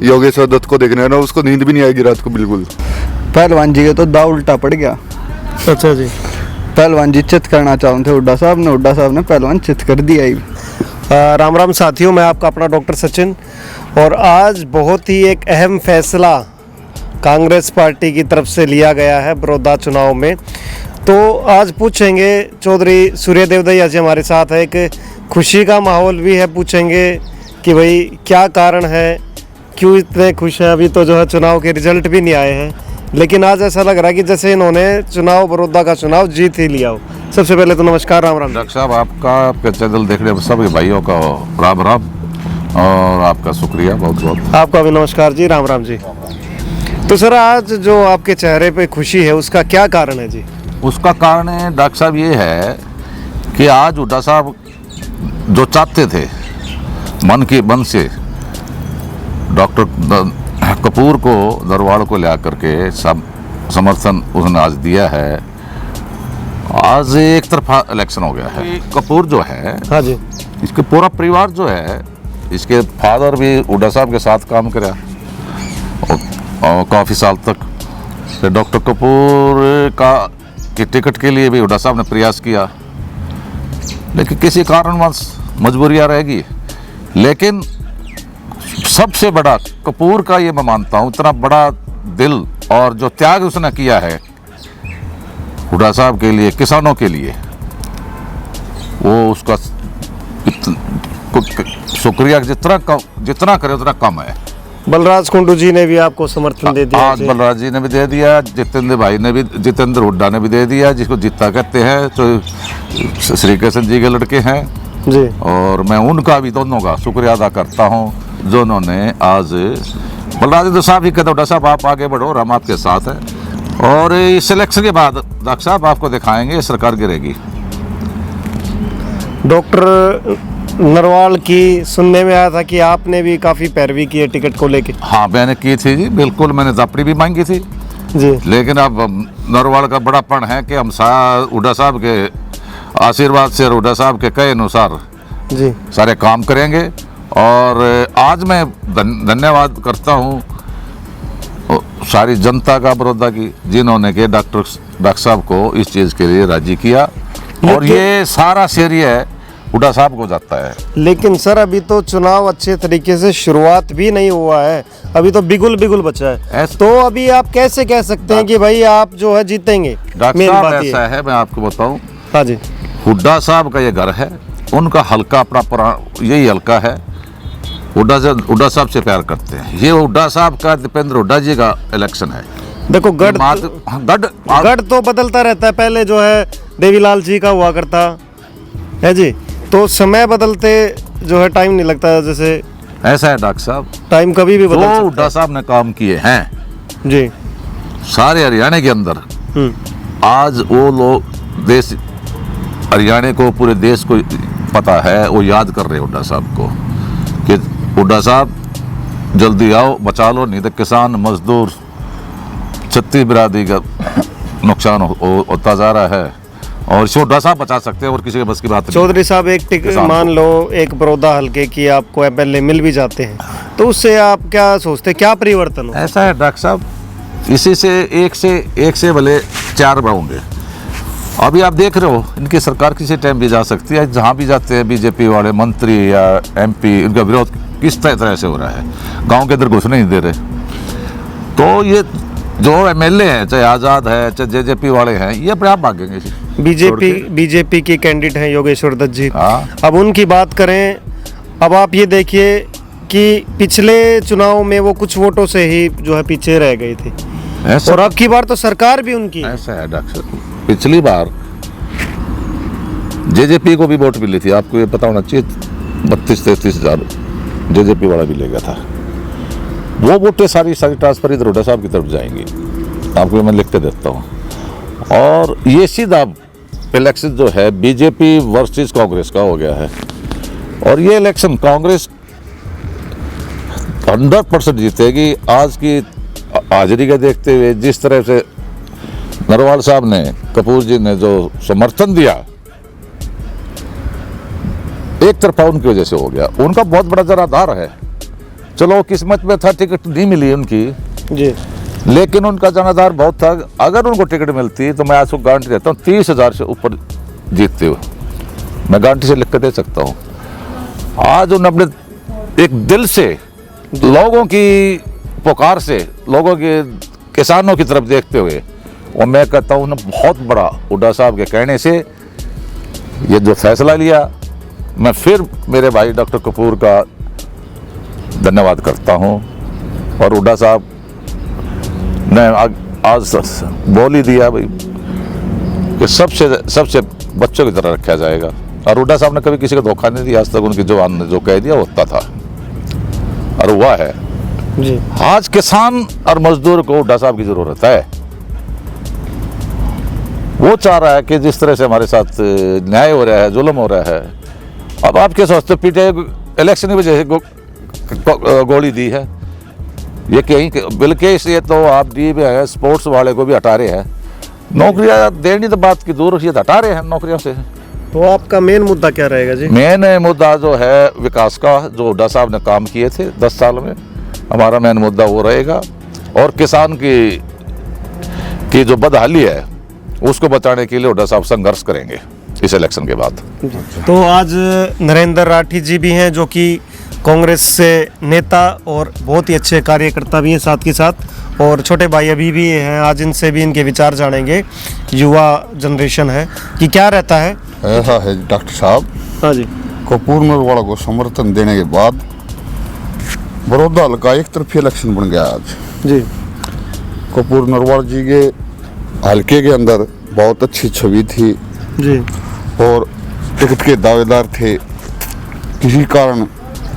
योगेश्वर दत्त को देखने ना, उसको नींद भी नहीं आएगी रात को बिल्कुल। पहलवान जी के तो दाव उल्टा पड़ गया। अच्छा जी। पहलवान जी चित करना चाहते थे हुड्डा साहब ने पहलवान चित कर दिया ही। राम राम साथियों, मैं आपका अपना डॉक्टर सचिन, और आज बहुत ही एक अहम फैसला कांग्रेस पार्टी की तरफ से लिया गया है बड़ौदा चुनाव में। तो आज पूछेंगे, चौधरी सूर्यदेव दहिया जी हमारे साथ है, एक खुशी का माहौल भी है, पूछेंगे कि भाई क्या कारण है, क्यों इतने खुश हैं। अभी तो जो है चुनाव के रिजल्ट भी नहीं आए हैं, लेकिन आज ऐसा लग रहा है कि जैसे इन्होंने चुनाव, बड़ौदा का चुनाव जीत ही लिया हो। सबसे पहले तो नमस्कार, राम राम। डॉक्टर साहब, आपका चैनल देखने सभी भाइयों का राम राम और आपका शुक्रिया बहुत बहुत। आपका भी नमस्कार जी, राम राम जी। तो सर, आज जो आपके चेहरे पे खुशी है उसका क्या कारण है जी? उसका कारण है डॉक्टर साहब ये है कि आज हुड्डा साहब जो चाहते थे मन से डॉक्टर कपूर को, दरबार को ला करके सब समर्थन उसने आज दिया है। आज एक तरफा इलेक्शन हो गया है। कपूर जो है, हाँ जी, इसके पूरा परिवार जो है, इसके फादर भी हुड्डा साहब के साथ काम करा और काफ़ी साल तक। फिर डॉक्टर कपूर का के टिकट के लिए भी हुड्डा साहब ने प्रयास किया, लेकिन किसी कारणवश मजबूरियाँ रहेगी। लेकिन सबसे बड़ा कपूर का ये मैं मानता हूँ, इतना बड़ा दिल और जो त्याग उसने किया है हुड्डा साहब के लिए, किसानों के लिए, वो उसका शुक्रिया जितना करे उतना कम है। बलराज कुंडू जी ने भी आपको समर्थन दे दिया। आज बलराज जी ने भी दे दिया, जितेंद्र हुड्डा ने भी दे दिया, जिसको जित्ता कहते हैं, तो श्री कृष्ण जी के लड़के हैं जी। और मैं उनका भी, दोनों का शुक्रिया अदा करता हूँ जो उन्होंने आज बलराज साहब ही कहते, हुड्डा साहब आप आगे बढ़ो, हम आपके साथ हैं। और इस सिलेक्शन के बाद डॉक्टर साहब आपको दिखाएंगे सरकार गिरेगी। डॉक्टर नरवाल की सुनने में आया था कि आपने भी काफ़ी पैरवी की है टिकट को लेके। हाँ, मैंने की थी जी, बिल्कुल, मैंने जापड़ी भी मांगी थी जी। लेकिन अब नरवाल का बड़ापन है कि हम हुड्डा साहब के आशीर्वाद से, हुड्डा साहब के कहे अनुसार जी सारे काम करेंगे। और आज मैं धन्यवाद करता हूँ सारी जनता का बड़ौदा की, जिन्होंने के डॉक्टर साहब को इस चीज़ के लिए राजी किया, और ये सारा श्रेय हुड्डा साहब को जाता है। लेकिन सर, अभी तो चुनाव अच्छे तरीके से शुरुआत भी नहीं हुआ है, अभी तो बिगुल बचा है। तो अभी आप कैसे कह सकते हैं कि भाई आप जो है जीतेंगे? डॉक्टर साहब, ऐसा है, मैं आपको बताऊं, हाँ जी, हुड्डा साहब का ये घर है, उनका हल्का अपना यही हल्का है, हुड्डा साहब से प्यार करते हैं। ये हुड्डा साहब का, दीपेंद्र हुड्डा जी का इलेक्शन है। देखो गढ़ तो बदलता रहता है, पहले जो है देवीलाल जी का हुआ करता है जी, तो समय बदलते जो है टाइम नहीं लगता। जैसे ऐसा है डॉक्टर साहब, टाइम कभी भी बदल सकता है। हुड्डा साहब ने काम किए हैं जी सारे हरियाणा के अंदर, आज वो लोग देश, हरियाणा को, पूरे देश को पता है, वो याद कर रहे हैं हुड्डा साहब को कि हुड्डा साहब जल्दी आओ, बचा लो, नहीं तो किसान, मजदूर, छत्तीस बिरादरी का नुकसान होता जा रहा है, और इसे हुड्डा साहब बचा सकते हैं, और किसी के बस की बात नहीं। चौधरी साहब, एक टिकट मान लो, एक बड़ौदा हल्के की आपको एमएलए मिल भी जाते हैं, तो उससे आप क्या सोचते हैं, क्या परिवर्तन हो? ऐसा है डॉक्टर साहब, इसी से एक से भले चार होंगे। अभी आप देख रहे हो, इनकी सरकार किसी टाइम भी जा सकती है। जहाँ भी जाते हैं बीजेपी वाले मंत्री या एमपी, इनका विरोध किस तरह से हो रहा है, गांव के अंदर घुसने नहीं दे रहे। तो ये जो एमएलए हैं, चाहे आज़ाद है, चाहे जेजेपी वाले हैं, ये अपने आप भागेंगे। बीजेपी के कैंडिडेट हैं योगेश्वर दत्त जी। हाँ। अब उनकी बात करें, अब आप ये देखिए कि पिछले चुनाव में वो कुछ वोटों से ही जो है पीछे रह गए थे, और अब की बार तो सरकार भी उनकी। ऐसा है डॉक्टर, पिछली बार जेजेपी को भी वोट मिली थी, आपको ये पता होना चाहिए, 32-33 हज़ार जेजेपी वाला भी ले गया था। वो वोटें सारी ट्रांसफर इधर हुड्डा साहब की तरफ जाएंगी, आपको मैं लिख के देता हूँ। और ये सीधा इलेक्शन जो है बीजेपी वर्सेस कांग्रेस का हो गया है, और ये इलेक्शन कांग्रेस 100% जीतेगी। आज की हाजिरी का देखते हुए, जिस तरह से नरवाल साहब ने, कपूर जी ने जो समर्थन दिया, एक तरफा उनकी वजह से हो गया। उनका बहुत बड़ा जराधार है, चलो किस्मत में था, टिकट नहीं मिली उनकी, जी लेकिन उनका जनाधार बहुत था। अगर उनको टिकट मिलती तो मैं आज को गारंटी देता हूँ 30,000 से ऊपर जीतते हुए, मैं गारंटी से लिख कर दे सकता हूँ। आज उन्होंने अपने एक दिल से लोगों की पुकार से, लोगों के किसानों की तरफ देखते हुए, और मैं कहता हूँ उन्होंने बहुत बड़ा हुड्डा साहब के कहने से ये जो फैसला लिया, मैं फिर मेरे भाई डॉक्टर कपूर का धन्यवाद करता हूँ। और हुड्डा साहब ने आज बोल ही दिया भाई कि सबसे बच्चों की तरह रखा जाएगा। और हुड्डा साहब ने कभी किसी को धोखा नहीं दिया आज तक, उनकी जवान ने जो कह दिया वो होता था और हुआ है। जी आज किसान और मजदूर को हुड्डा साहब की जरूरत है। वो चाह रहा है कि जिस तरह से हमारे साथ न्याय हो रहा है, जुल्म हो रहा है, अब आप क्या सोचते, पीटीआई इलेक्शन की वजह से गोली दी है, ये कहीं बल्कि इसलिए तो आप दी भी है, स्पोर्ट्स वाले को भी हटा रहे हैं, नौकरियां देनी तो बात की दूर, ये हटा रहे हैं नौकरियों से। तो आपका मेन मुद्दा क्या रहेगा जी? मेन मुद्दा जो है विकास का, जो हुड्डा साहब ने काम किए थे 10 साल में, हमारा मेन मुद्दा वो रहेगा। और किसान की जो बदहाली है उसको बचाने के लिए हुड्डा साहब संघर्ष करेंगे इस इलेक्शन के बाद। तो आज नरेंद्र राठी जी भी हैं, जो कि कांग्रेस से नेता और बहुत ही अच्छे कार्यकर्ता भी हैं साथ के साथ, और छोटे भाई अभी भी हैं, आज इनसे भी इनके विचार जानेंगे। युवा जनरेशन है कि क्या रहता है। ऐसा है डॉक्टर साहब, हाँ जी, कपूर नरवाड़ा को समर्थन देने के बाद बड़ौदा हल्का एक तरफी इलेक्शन बन गया आज। जी कपूर नरवाड़ा जी के हल्के के अंदर बहुत अच्छी छवि थी जी और टिकट के दावेदार थे, किसी कारण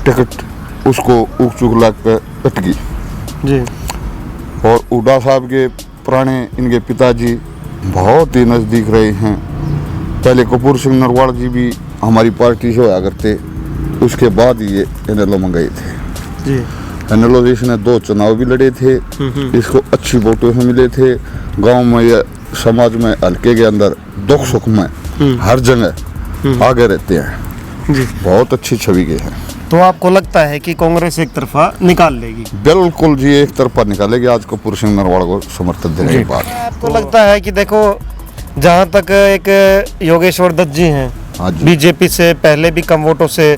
टिकट उसको उक चुक लग कर कट गई। जी और हुड्डा साहब के पुराने इनके पिताजी बहुत ही नज़दीक रहे हैं। पहले कपूर सिंह नरवाड़ा जी भी हमारी पार्टी से होया करते, उसके बाद ये एनएलओ मंगाए थे। जी एनएलओ जी ने 2 चुनाव भी लड़े थे, इसको अच्छी वोटों से मिले थे। गांव में या समाज में, हल्के के अंदर दुख सुख में हर जगह आगे रहते हैं। जी बहुत अच्छी छवि के हैं। तो आपको लगता है कि कांग्रेस एक तरफा निकाल लेगी? बिल्कुल जी, एक तरफा निकालेगी आज कपूर सिंह नरवाड़ा को समर्थन देने के बाद। आपको लगता है कि देखो, जहाँ तक एक योगेश्वर दत्त जी हैं, हाँ जी। बीजेपी से पहले भी कम वोटों से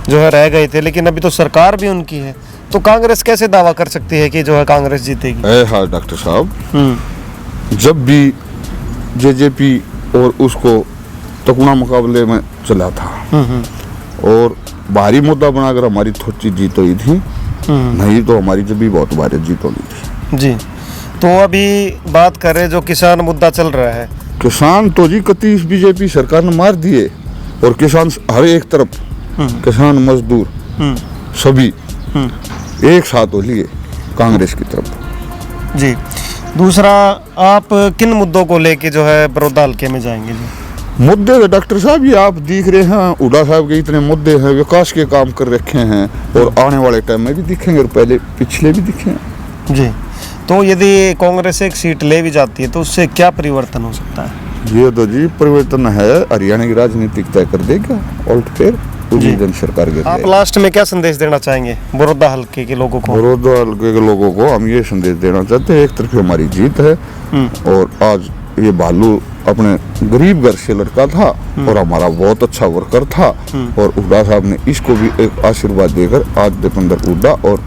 जो है रह गए थे, लेकिन अभी तो सरकार भी उनकी है, तो कांग्रेस कैसे दावा कर सकती है कि जो है कांग्रेस जीतेगी? हाँ डॉक्टर साहब, जब भी जेजेपी और उसको तकुना मुकाबले में चला था और भारी मुद्दा बनाकर हमारी थोड़ी जीत हुई थी, नहीं तो हमारी जब भी बहुत भारी जीत होनी थी। जी, तो अभी बात करें जो किसान मुद्दा चल रहा है। किसान तो जी कति बीजेपी सरकार ने मार दिए, और किसान हर एक तरफ, किसान मजदूर सभी एक साथ हो लिए कांग्रेस की तरफ। जी, दूसरा, आप किन मुद्दों को लेके जो है बड़ौदा हल्के में जाएंगे जी? मुद्दे तो डॉक्टर साहब ये आप देख रहे हैं, हुड्डा साहब के इतने मुद्दे हैं, विकास के काम कर रखे हैं, और आने वाले टाइम में भी दिखेंगे और पहले पिछले भी दिखे हैं। जी, तो यदि कांग्रेस एक सीट ले भी जाती है तो उससे क्या परिवर्तन हो सकता है? ये तो जी परिवर्तन है, हरियाणा की राजनीतिक तय कर देगा उल्ट फेर पूरी जन सरकार के। आप लास्ट में क्या संदेश देना चाहेंगे बड़ौदा हल्के के लोगों को? बड़ौदा हल्के के लोगों को हम ये संदेश देना चाहते हैं, एक तरफ हमारी जीत है, और आज ये भालू अपने गरीब घर से लड़का था और हमारा बहुत अच्छा वर्कर था, और हुड्डा साहब ने इसको भी एक आशीर्वाद देकर आज दीपेंद्र हुड्डा और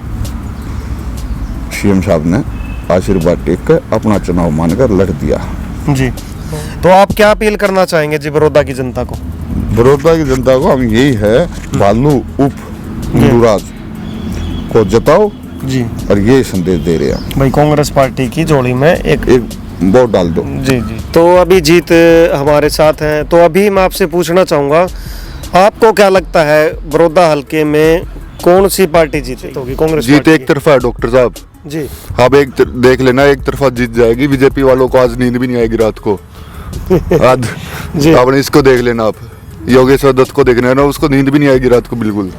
सीएम साहब ने आशीर्वाद टेक कर अपना चुनाव मानकर लड़ दिया। जी, तो आप क्या अपील करना चाहेंगे जी बड़ौदा की जनता को? बड़ौदा की जनता को हम यही है, भालू उप हिंदूराज को जताओ जी, और ये संदेश दे रहे हैं भाई कांग्रेस पार्टी की जोड़ी में एक वोट डाल दो। जी जी। तो अभी जीत हमारे साथ हैं, तो अभी मैं आपसे पूछना चाहूँगा, आपको क्या लगता है बड़ौदा हल्के में कौन सी पार्टी जीतेगी? कांग्रेस जीत पार्टी एक तरफा है डॉक्टर साहब। जी, आप देख लेना, एक तरफा जीत जाएगी। बीजेपी वालों को आज नींद भी नहीं आएगी रात को। आज जी। आपने इसको देख लेना, आप योगेश्वर दत्त को देखना है ना, उसको नींद भी नहीं आएगी रात को बिल्कुल।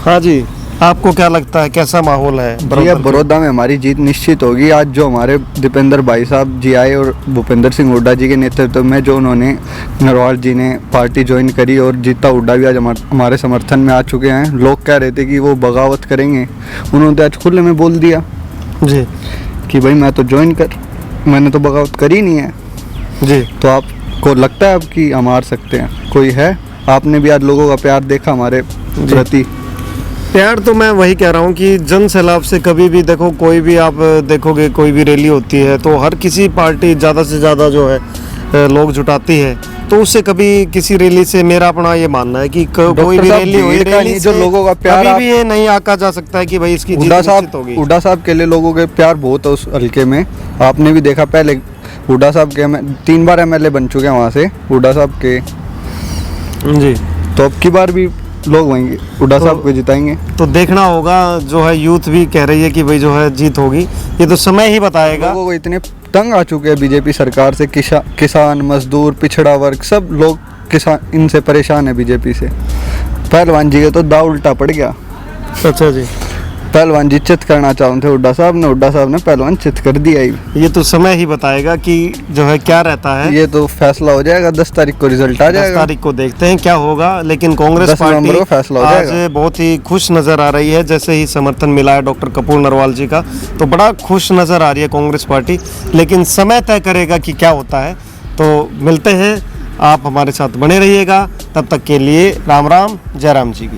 हाँ जी, आपको क्या लगता है कैसा माहौल है जी बड़ौदा अब बड़ौदा में हमारी जीत निश्चित होगी। आज जो हमारे दीपेंद्र भाई साहब जी आए और भूपेंद्र सिंह हुड्डा जी के नेतृत्व में जो उन्होंने नरवाल जी ने पार्टी ज्वाइन करी और जीता हुड्डा भी आज हमारे समर्थन में आ चुके हैं। लोग कह रहे थे कि वो बगावत करेंगे, उन्होंने आज खुले में बोल दिया जी कि भाई मैंने तो बगावत करी नहीं है। जी। तो आपको लगता है अब कि हम हार सकते हैं? कोई है? आपने भी आज लोगों का प्यार देखा हमारे प्रति। प्यार तो मैं वही कह रहा हूँ कि जन सैलाब से कभी भी देखो, कोई भी आप देखोगे कोई भी रैली होती है तो हर किसी पार्टी ज़्यादा से ज़्यादा जो है लोग जुटाती है, तो उससे कभी किसी रैली से मेरा अपना ये मानना है कि कोई भी साहब, रैली हुई, भीड़ का रैली नहीं, से जो लोगों का प्यार कभी भी ये नहीं आका जा सकता है कि भाई इसकी जीत निश्चित होगी। हुड्डा साहब के लिए लोगों के प्यार बहुत है उस हल्के में। आपने भी देखा पहले हुड्डा साहब के 3 बार एमएलए बन चुके हैं वहाँ से हुड्डा साहब के। जी। तो अब की बार भी लोग वहीं हुड्डा साहब को जिताएंगे। तो देखना होगा, जो है यूथ भी कह रही है कि भाई जो है जीत होगी, ये तो समय ही बताएगा। लोगों को इतने तंग आ चुके हैं बीजेपी सरकार से, किसान मजदूर पिछड़ा वर्ग सब लोग किसान इनसे परेशान है बीजेपी से। पहलवान जी के तो दाव उल्टा पड़ गया। अच्छा जी। पहलवान जी चित करना चाहते थे हुड्डा साहब ने पहलवान चित कर दिया ही। ये तो समय ही बताएगा कि जो है क्या रहता है। ये तो फैसला हो जाएगा, 10 तारीख को रिजल्ट आ 10 जाएगा। तारीख को देखते हैं क्या होगा। लेकिन कांग्रेस 10 नवंबर को फैसला हो पार्टी आज जाएगा। बहुत ही खुश नजर आ रही है। जैसे ही समर्थन मिला है डॉक्टर कपूर नरवाल जी का, तो बड़ा खुश नजर आ रही है कांग्रेस पार्टी। लेकिन समय तय करेगा कि क्या होता है। तो मिलते हैं, आप हमारे साथ बने रहिएगा। तब तक के लिए राम राम, जय राम जी की।